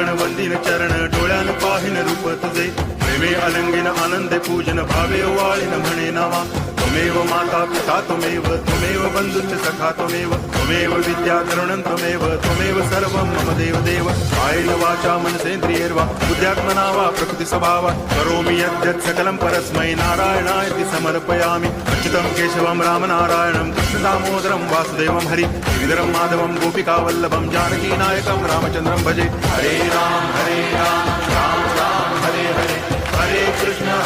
प्राण वंदिन चरण डोळ्यान पाहिन रूप तुझे प्रेमे अलंगिन आनंदे पूजन भावे वाळीन म्हणे नावा त्वमेव माता पिता त्वमेव बंधुश्च सखा त्वमेव विद्या तरुणं त्वमेव सर्वं मम देव कायेन वाचा मनसेन्द्रियैर्वा बुद्ध्यात्मना वा प्रकृति स्वभावा करोमि यद्यत् सकलं परस्मै नारायणायति समर्पयामि अच्युतं केशवं रामनारायणं कृष्णदामोदरं वासुदेवं हरि गिरिधरं माधवं गोपिकावल्लभं जानकीनायकं रामचन्द्रं भजे हरे राम राम राम हरे हरे हरे कृष्ण